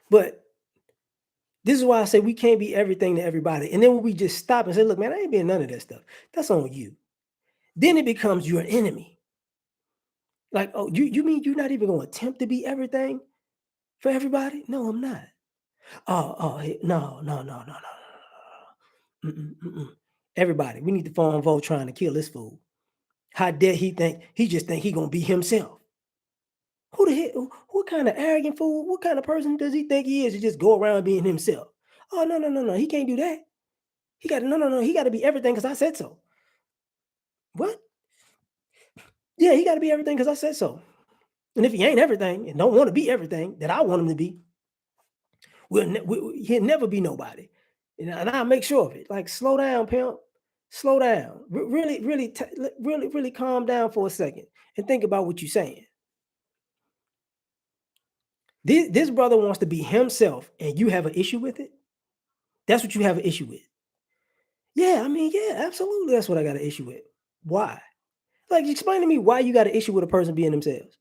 But this is why I say we can't be everything to everybody. And then when we just stop and say, look, man, I ain't being none of that stuff. That's on you. Then it becomes your enemy. Like, oh, you mean you're not even gonna attempt to be everything for everybody? No, I'm not. Hey, no, no, no, no, no, no, no. Mm-mm. Everybody, we need to form vote trying to kill this fool. How dare he just think he gonna be himself? Who the hell? What kind of arrogant fool? What kind of person does he think he is to just go around being himself? Oh no, no, no, no. He can't do that. He got no, no, no. He got to be everything because I said so. What? Yeah, he got to be everything because I said so. And if he ain't everything and don't want to be everything that I want him to be, he'll never be nobody. And I'll make sure of it. Like, slow down, pimp. Slow down. Really, really, really, really calm down for a second and think about what you're saying. This brother wants to be himself, and you have an issue with it. That's what you have an issue with. Yeah, I mean, yeah, absolutely. That's what I got an issue with. Why? Like, explain to me why you got an issue with a person being themselves.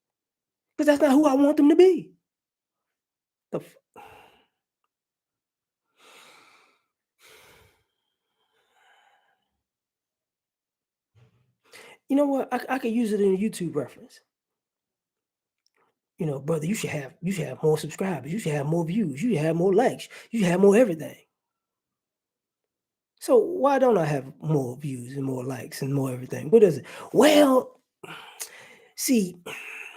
Because that's not who I want them to be. The You know what? I could use it in a YouTube reference. Brother, you should have more subscribers. You should have more views. You should have more likes. You should have more everything. So why don't I have more views and more likes and more everything? What is it? Well, see,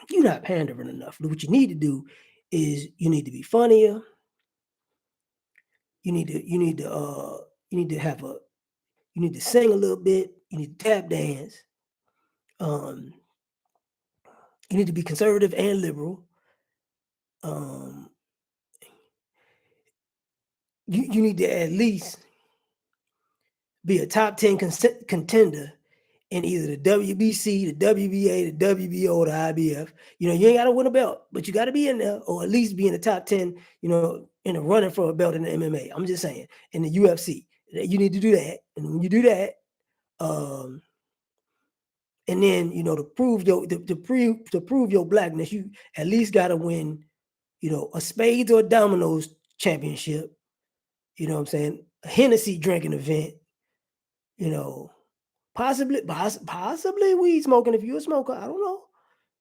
you're not pandering enough. What you need to do is you need to be funnier. You need to have a you need to sing a little bit. You need to tap dance. Um, you need to be conservative and liberal. Um, you need to at least be a top 10 contender in either the WBC, the WBA, the WBO, or the IBF. You ain't got to win a belt, but you got to be in there or at least be in the top 10, in the running for a belt in the MMA. I'm just saying, in the UFC. You need to do that. And when you do that, um, and then, to prove your blackness, you at least got to win, a spades or dominoes championship. You know what I'm saying? A Hennessy drinking event, you know, possibly weed smoking if you're a smoker. I don't know.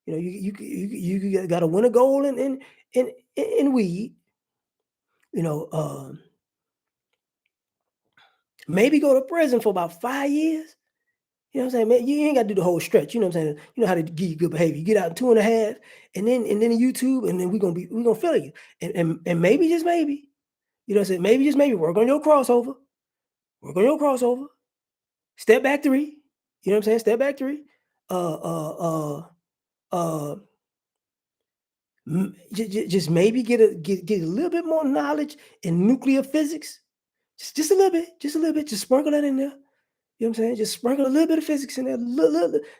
You got to win a goal in weed. You know, um, maybe go to prison for about 5 years. You know what I'm saying, man? You ain't got to do the whole stretch. You know what I'm saying? You know how to give you good behavior. You get out in 2.5, and then YouTube, and then we're gonna fill you. And maybe just maybe, what I'm saying? Maybe just maybe work on your crossover. Work on your crossover. Step back three. You know what I'm saying? Step back three. Uh uh uh uh just maybe get a little bit more knowledge in nuclear physics. Just a little bit. Just a little bit. Just sprinkle that in there. You know what I'm saying? Just sprinkle a little bit of physics in there.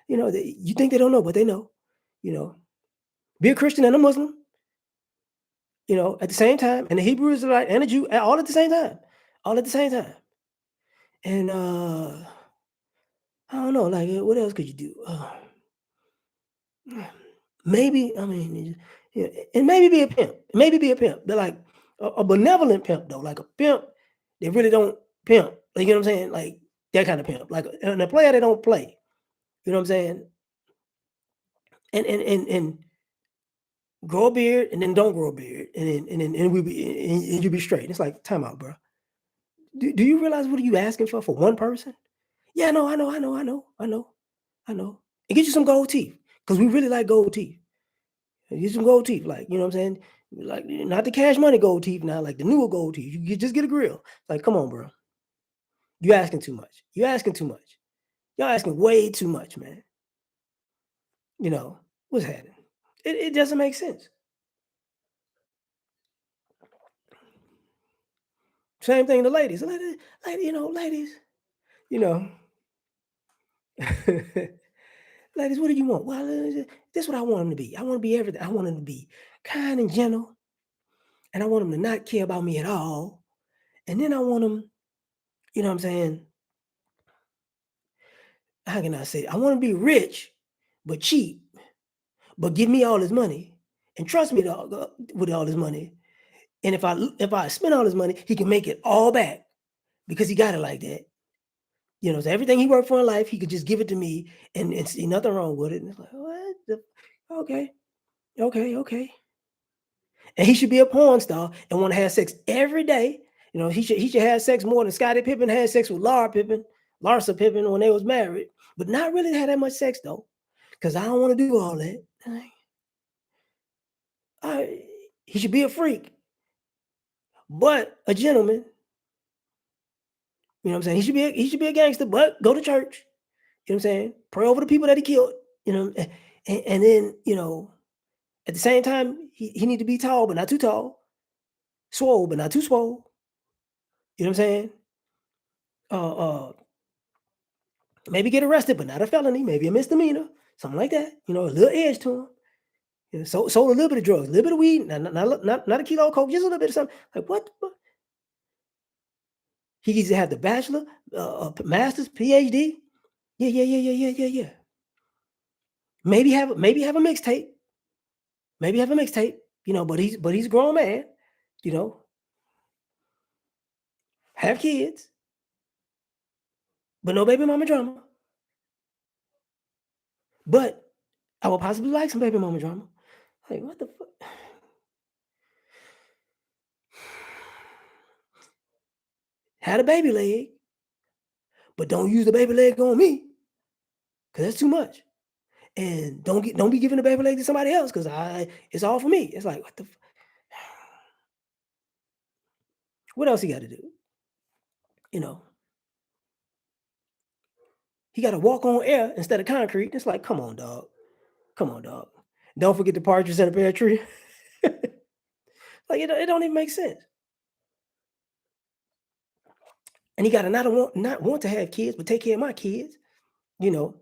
You think they don't know, but they know. You know, be a Christian and a Muslim, at the same time, and a Hebrew Israelite and a Jew, all at the same time. All at the same time. And I don't know, like what else could you do? Maybe, I mean, yeah, and maybe be a pimp. Maybe be a pimp. They're like a benevolent pimp, though, like a pimp. They really don't pimp. Like, you know what I'm saying? Like that kind of pimp. Like and a player they don't play. You know what I'm saying? And grow a beard and then don't grow a beard, and you be straight. It's like time out, bro. Do you realize what are you asking for one person? Yeah, I know. And get you some gold teeth because we really like gold teeth. Get some gold teeth, like you know what I'm saying. Like not the cash money gold teeth now, like the newer gold teeth. Just get a grill. Like, come on, bro. You asking too much. You asking too much. Y'all asking way too much, man. What's happening? It doesn't make sense. Same thing to ladies. Ladies, you know, ladies, what do you want? Well, this is what I want him to be. I want to be everything. I want him to be kind and gentle, and I want him to not care about me at all. And then I want him, what I'm saying? How can I say it? I want him to be rich, but cheap, but give me all his money and trust me with all his money. And if I spend all his money, he can make it all back because he got it like that. So everything he worked for in life, he could just give it to me and see nothing wrong with it. And it's like, what? Okay, okay. And he should be a porn star and want to have sex every day. He should have sex more than Scottie Pippen had sex with Larsa Pippen when they was married, but not really have that much sex though, because I don't want to do all that. He should be a freak, but a gentleman. You know what I'm saying? He should be a gangster, but go to church. You know what I'm saying? Pray over the people that he killed. And then at the same time he need to be tall but not too tall, swole but not too swole. You know what I'm saying? Uh, uh, maybe get arrested but not a felony, maybe a misdemeanor, something like that. A little edge to him. Sold a little bit of drugs, a little bit of weed, not a kilo of coke, just a little bit of something. Like what? He needs to have the bachelor, master's, PhD. Yeah. Maybe have a mixtape. Maybe have a mixtape. But he's a grown man. You know, have kids, but no baby mama drama. But I would possibly like some baby mama drama. Like what the fuck? Had a baby leg. but don't use the baby leg on me because that's too much. And don't be giving the baby leg to somebody else because it's all for me. It's like what else he got to do? You know, he got to walk on air instead of concrete. It's like, come on, dog. Come on, dog. Don't forget the partridge in a pear tree. Like it don't even make sense. And he got to not want to have kids, but take care of my kids. You know,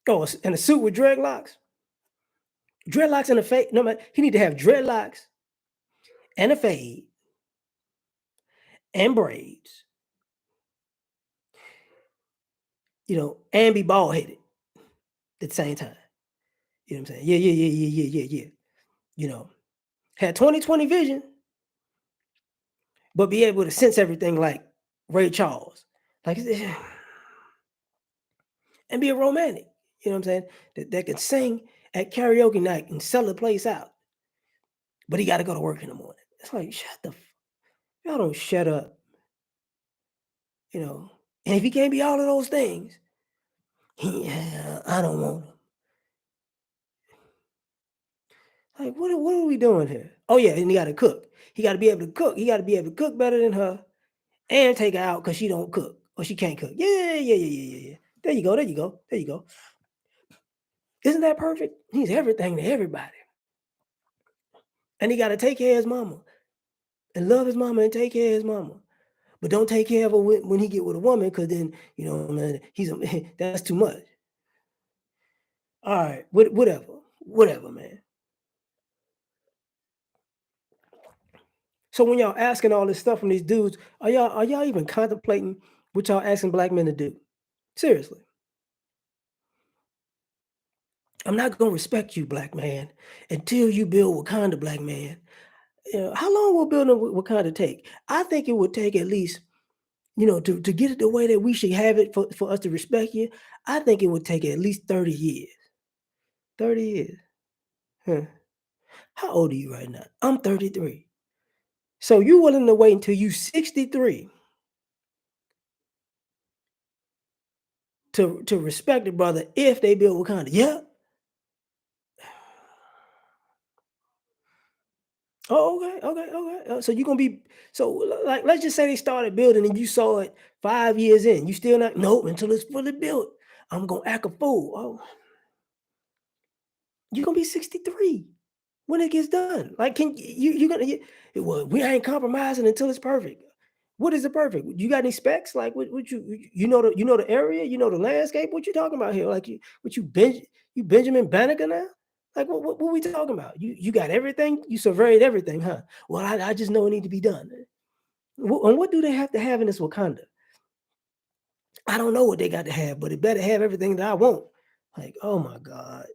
go in a suit with dreadlocks and a fade. No man, he need to have dreadlocks and a fade and braids. And be bald headed at the same time. You know what I'm saying? Yeah. You know, had 20/20 vision, but be able to sense everything like Ray Charles. Like and be a romantic. You know what I'm saying? That can sing at karaoke night and sell the place out. But he got to go to work in the morning. It's like, y'all don't shut up. And if he can't be all of those things, I don't want him. Like, what are we doing here? Oh yeah, and he got to cook. He got to be able to cook. He got to be able to cook better than her, and take her out because she don't cook or she can't cook. Yeah. There you go. Isn't that perfect? He's everything to everybody, and he got to take care of his mama and love his mama and take care of his mama. But don't take care of her when he get with a woman, because then man, that's too much. All right, whatever, man. So when y'all asking all this stuff from these dudes, are y'all even contemplating what y'all asking black men to do? Seriously, I'm not gonna respect you, black man, until you build Wakanda, black man. How long will building Wakanda take? I think it would take at least, to get it the way that we should have it for us to respect you. I think it would take at least 30 years. 30 years. Huh. How old are you right now? I'm 33. So you willing to wait until you 63 to respect a brother if they build Wakanda? Yeah. Oh, okay. So you're gonna be like, let's just say they started building and you saw it 5 years in. You still not nope until it's fully built. I'm gonna act a fool. Oh, you're gonna be 63 when it gets done. Like, can you gonna? Well, we ain't compromising until it's perfect. What is it perfect? You got any specs? Like, what you know the area, the landscape. What you talking about here? Like, you Benjamin Banneker now? Like, what we talking about? You got everything. You surveyed everything, huh? Well, I just know it need to be done. And what do they have to have in this Wakanda? I don't know what they got to have, but it better have everything that I want. Like, oh my God,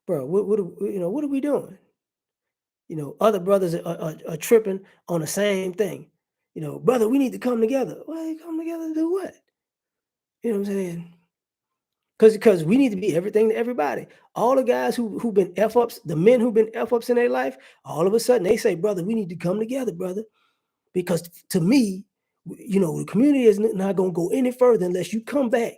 bro, what are we doing? Other brothers are tripping on the same thing. Brother, we need to come together. Well, come together to do what? You know what I'm saying? Because we need to be everything to everybody. All the guys who've been F ups, the men who've been F ups in their life, all of a sudden they say, brother, we need to come together, brother. Because to me, the community is not going to go any further unless you come back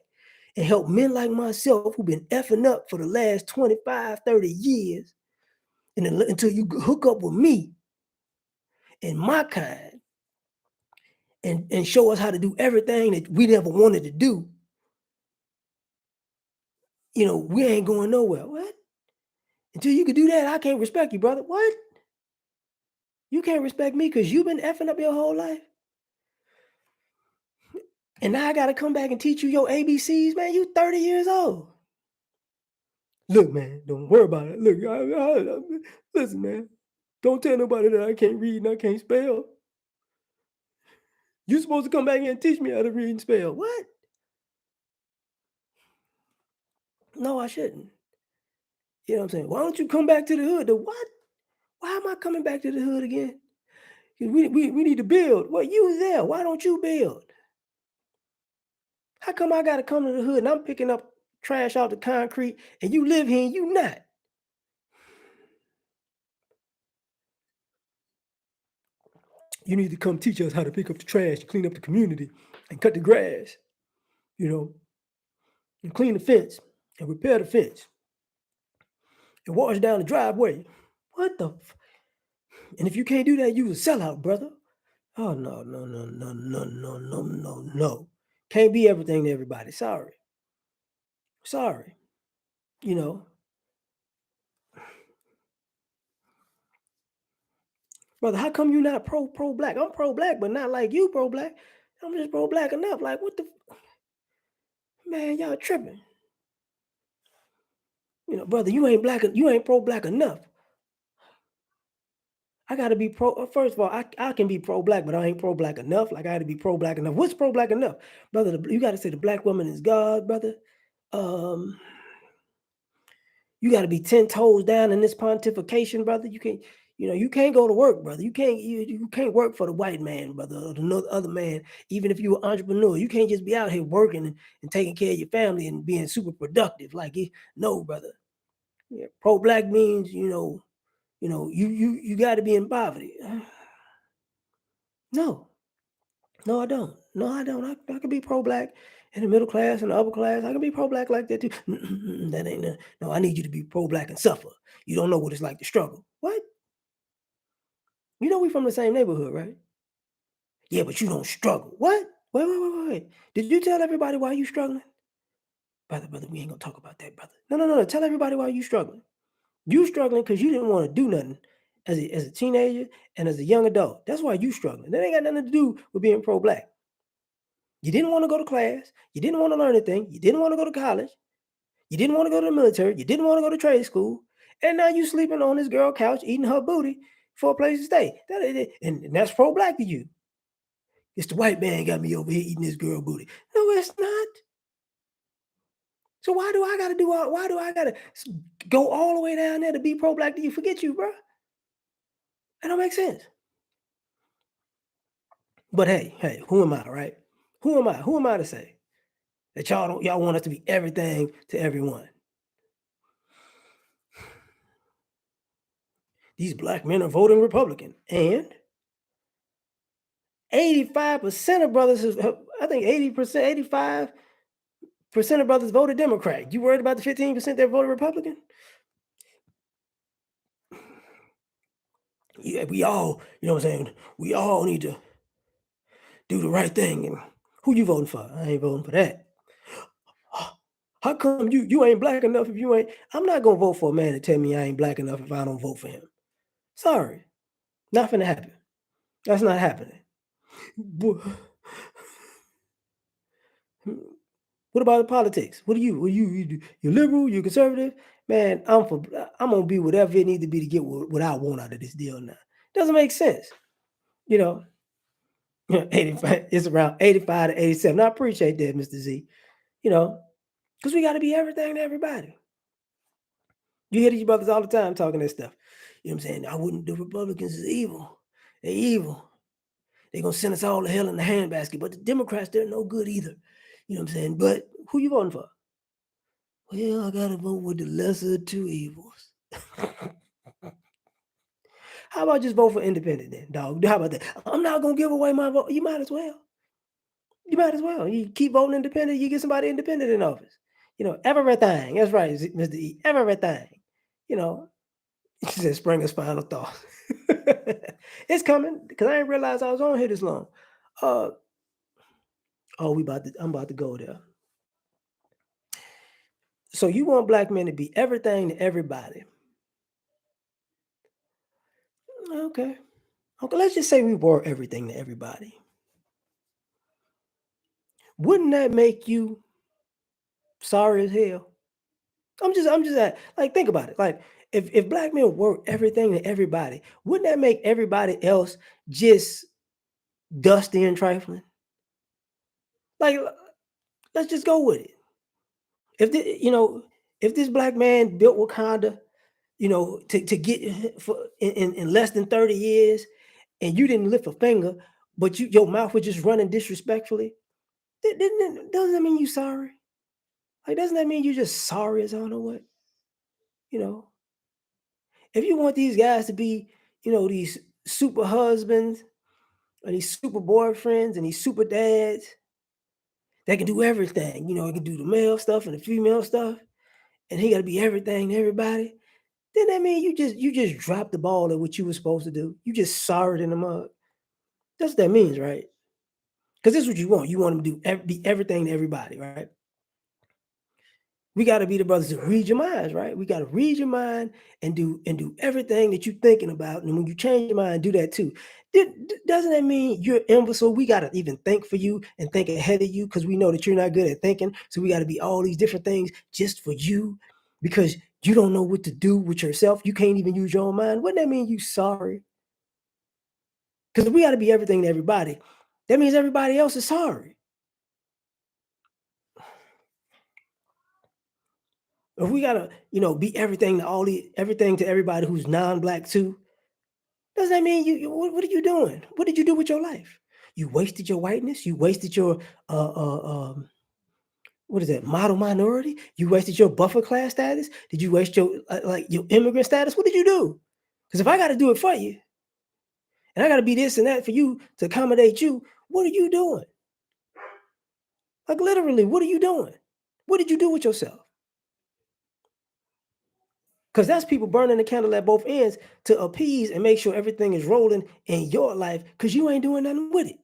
and help men like myself who've been effing up for the last 25, 30 years. And until you hook up with me and my kind and show us how to do everything that we never wanted to do, we ain't going nowhere. What? Until you can do that, I can't respect you, brother. What? You can't respect me because you've been effing up your whole life? And now I got to come back and teach you your ABCs, man. You 30 years old. Look, man, don't worry about it. Look, listen, man. Don't tell nobody that I can't read and I can't spell. You're supposed to come back here and teach me how to read and spell. What? No, I shouldn't. You know what I'm saying? Why don't you come back to the hood? The what? Why am I coming back to the hood again? We need to build. Well, you was there. Why don't you build? How come I got to come to the hood and I'm picking up trash out the concrete and you live here and you not? you need to come teach us how to pick up the trash, clean up the community, and cut the grass, you know, and clean the fence, and repair the fence, and wash down the driveway. What the? And if you can't do that, you a sellout, brother. Oh no, no, no, no, no, no, no, no, no. Can't be everything to everybody. Sorry. Sorry. You know, brother, how come you not pro black? I'm pro black, but not like you pro black. I'm just pro black enough. Like what the man, y'all tripping. Brother, you ain't pro black enough. I gotta be first of all, I can be pro black, but I ain't pro black enough. Like I gotta be pro black enough. What's pro black enough? Brother, you gotta say the black woman is God, brother. Um, you gotta be 10 toes down in this pontification, brother. You can't go to work, brother. You can't work for the white man, brother, or the other man, even if you're an entrepreneur. You can't just be out here working and taking care of your family and being super productive. No, brother. Yeah, pro black means, you got to be in poverty. No, no, I don't. No, I don't. I can be pro black in the middle class and the upper class. I can be pro black like that too. That ain't no. I need you to be pro black and suffer. You don't know what it's like to struggle. What? We from the same neighborhood, right? Yeah, but you don't struggle. What? Wait. Did you tell everybody why you struggling? Brother, we ain't gonna talk about that, brother. No. Tell everybody why you struggling. You struggling because you didn't want to do nothing as a teenager and as a young adult. That's why you struggling. That ain't got nothing to do with being pro-black. You didn't want to go to class. You didn't want to learn anything. You didn't want to go to college. You didn't want to go to the military. You didn't want to go to trade school. And now you sleeping on this girl couch eating her booty for a place to stay. And that's pro-black to you. It's the white man got me over here eating this girl booty. No, it's not. So why do I gotta go all the way down there to be pro-black to you? Forget you, bro. That don't make sense. But hey, who am I, right? Who am I? Who am I to say that y'all want us to be everything to everyone? These black men are voting Republican, and 85% of brothers, I think 80%, 85% of brothers voted Democrat. You worried about the 15% that voted Republican? Yeah, we all, you know what I'm saying? We all need to do the right thing. And who you voting for? I ain't voting for that. How come you ain't black enough if you ain't? I'm not gonna vote for a man to tell me I ain't black enough if I don't vote for him. Sorry, not gonna happen. That's not happening. What about the politics? What are you? You liberal? You conservative? Man, I'm gonna be whatever it needs to be to get what I want out of this deal now. Doesn't make sense. You know, 85, it's around 85 to 87. I appreciate that, Mr. Z. Because we got to be everything to everybody. You hear these brothers all the time talking that stuff. You know what I'm saying? The Republicans is evil. They're evil. They're going to send us all to hell in the handbasket. But the Democrats, they're no good either. You know what I'm saying? But who you voting for? Well, I got to vote with the lesser of two evils. How about just vote for independent then, dog? How about that? I'm not going to give away my vote. You might as well. You might as well. You keep voting independent, you get somebody independent in office. Everything. That's right, Mr. E. Everything. You know, she said Springer's final thought. It's coming because I didn't realize I was on here this long. Uh, I'm about to go there. So you want black men to be everything to everybody. Okay. Okay, let's just say we were everything to everybody. Wouldn't that make you sorry as hell? I'm just like think about it. Like if black men were everything to everybody, wouldn't that make everybody else just dusty and trifling? Like let's just go with it. If this black man built Wakanda, to get for in less than 30 years, and you didn't lift a finger, but your mouth was just running disrespectfully, doesn't that mean you sorry? Like, doesn't that mean you just sorry as I don't know what? You know, if you want these guys to be, these super husbands, and these super boyfriends and these super dads that can do everything. He can do the male stuff and the female stuff, and he got to be everything to everybody. Then that mean you just dropped the ball at what you were supposed to do. You just saw it in the mug. That's what that means, right? Because this is what you want. You want them to be everything to everybody, right? We got to be the brothers to read your minds, right? We got to read your mind and do everything that you're thinking about. And when you change your mind, do that too. Doesn't that mean you're imbecile? We got to even think for you and think ahead of you because we know that you're not good at thinking. So we got to be all these different things just for you because you don't know what to do with yourself. You can't even use your own mind. Wouldn't that mean you sorry? Because if we got to be everything to everybody, that means everybody else is sorry. If we gotta, be everything to everybody who's non-black too, does that mean what are you doing? What did you do with your life? You wasted your whiteness. You wasted your what is that? Model minority. You wasted your buffer class status. Did you waste your like your immigrant status? What did you do? Because if I got to do it for you, and I got to be this and that for you to accommodate you, what are you doing? Like literally, what are you doing? What did you do with yourself? Because that's people burning the candle at both ends to appease and make sure everything is rolling in your life because you ain't doing nothing with it.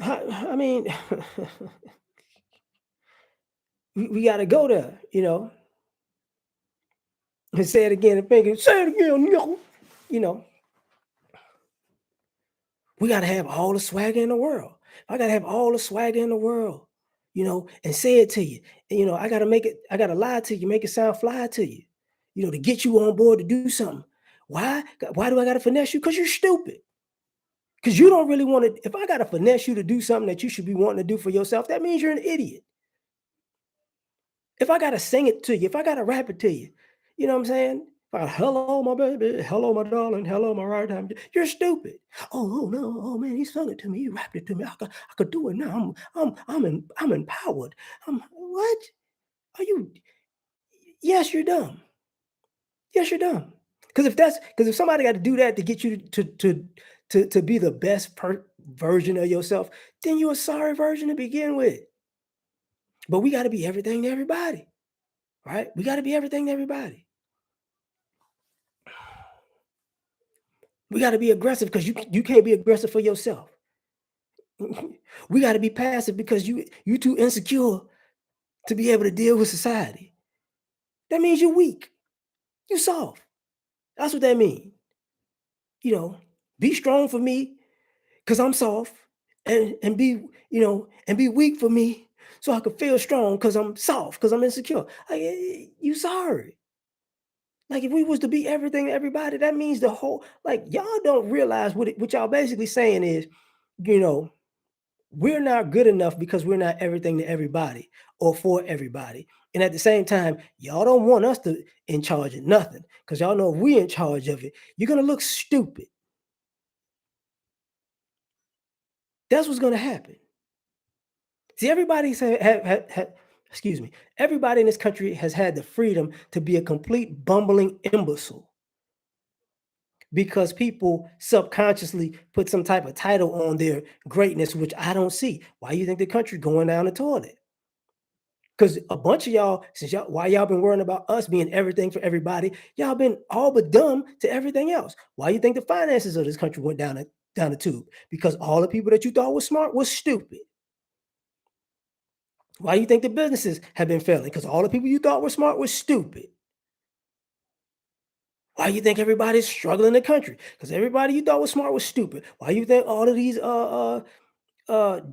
I mean, we got to go there, and say it again and think it, say it again, no. You know, we got to have all the swagger in the world. I got to have all the swagger in the world, and say it to you. And, I got to I got to lie to you, make it sound fly to you, to get you on board to do something. Why? Why do I got to finesse you? Because you're stupid. Because you don't really want to. If I got to finesse you to do something that you should be wanting to do for yourself, that means you're an idiot. If I got to sing it to you, if I got to rap it to you, you know what I'm saying? Hello, my baby. Hello, my darling. Hello, my right hand. You're stupid. Oh no. Oh man, he sung it to me. He rapped it to me. I could do it now. I'm empowered. What? Are you? Yes, you're dumb. Yes, you're dumb. Because if somebody got to do that to get you to be the best version of yourself, then you're a sorry version to begin with. But we got to be everything to everybody, right? We got to be everything to everybody. We got to be aggressive because you can't be aggressive for yourself. We got to be passive because you too insecure to be able to deal with society. That means you're weak. You soft. That's what that means. You know, be strong for me because I'm soft, and be and be weak for me so I can feel strong because I'm soft because I'm insecure. Like you sorry. Like if we was to be everything to everybody, that means the whole like y'all don't realize what y'all basically saying is, you know, we're not good enough because we're not everything to everybody or for everybody. And at the same time, y'all don't want us to in charge of nothing because y'all know if we in charge of it, you're gonna look stupid. That's what's gonna happen. See, excuse me. Everybody in this country has had the freedom to be a complete bumbling imbecile because people subconsciously put some type of title on their greatness, which I don't see. Why you think the country going down the toilet? Because a bunch of y'all, since y'all, why y'all been worrying about us being everything for everybody, y'all been all but dumb to everything else. Why you think the finances of this country went down the tube? Because all the people that you thought was smart was stupid. Why you think the businesses have been failing? Because all the people you thought were smart were stupid. Why you think everybody's struggling in the country? Because everybody you thought was smart was stupid. Why you think all of these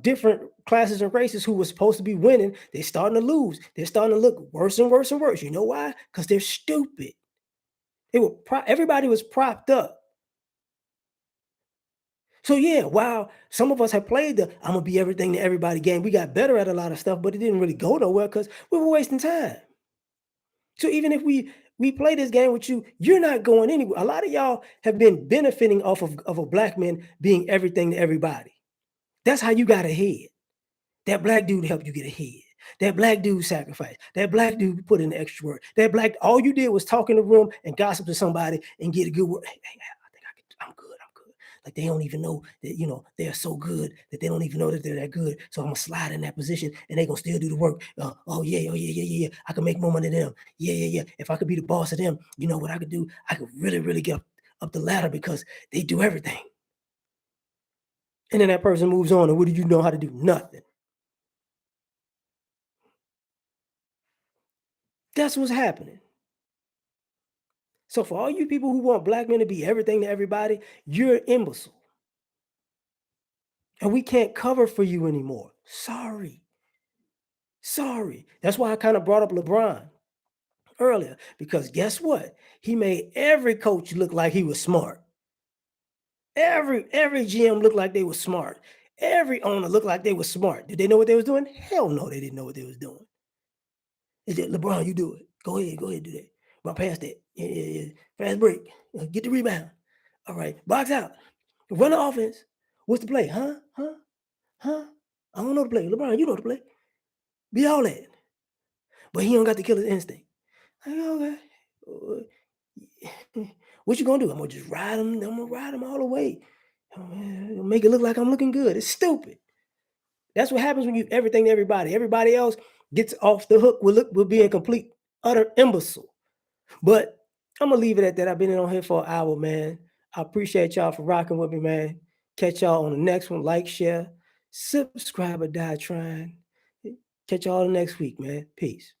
different classes and races who were supposed to be winning, they're starting to lose. They're starting to look worse and worse and worse. You know why? Because they're stupid. Everybody was propped up. So yeah, while some of us have played the I'm gonna be everything to everybody game, we got better at a lot of stuff, but it didn't really go nowhere because we were wasting time. So even if we play this game with you, you're not going anywhere. A lot of y'all have been benefiting off of a black man being everything to everybody. That's how you got ahead. That black dude helped you get ahead. That black dude sacrificed. That black dude put in the extra work. That black, all you did was talk in the room and gossip to somebody and get a good word. Hey, I think I'm good. I'm good. Like they don't even know that, they're so good that they don't even know that they're that good. So I'm gonna slide in that position and they're gonna still do the work. Oh yeah, yeah. I can make more money than them. Yeah. If I could be the boss of them, you know what I could do? I could really get up the ladder because they do everything. And then that person moves on, and what do you know how to do? Nothing. That's what's happening. So for all you people who want black men to be everything to everybody, you're an imbecile. And we can't cover for you anymore. Sorry. Sorry. That's why I kind of brought up LeBron earlier, because guess what? He made every coach look like he was smart. Every GM looked like they were smart. Every owner looked like they were smart. Did they know what they was doing? Hell no, they didn't know what they was doing. They said, LeBron, you do it. Go ahead, do that. Run past that. Yeah. Fast break. Get the rebound. All right, box out. Run the offense. What's the play? Huh? I don't know the play. LeBron, you know the play. Be all that. But he don't got the killer's instinct. Like, okay. What you gonna do? I'm gonna just ride him. I'm gonna ride him all the way. Make it look like I'm looking good. It's stupid. That's what happens when you everything to everybody. Everybody else gets off the hook with being complete, utter imbecile. But I'm gonna leave it at that. I've been on here for an hour, man. I appreciate y'all for rocking with me, man. Catch y'all on the next one. Like, share, subscribe, or die trying. Catch y'all next week, man. Peace.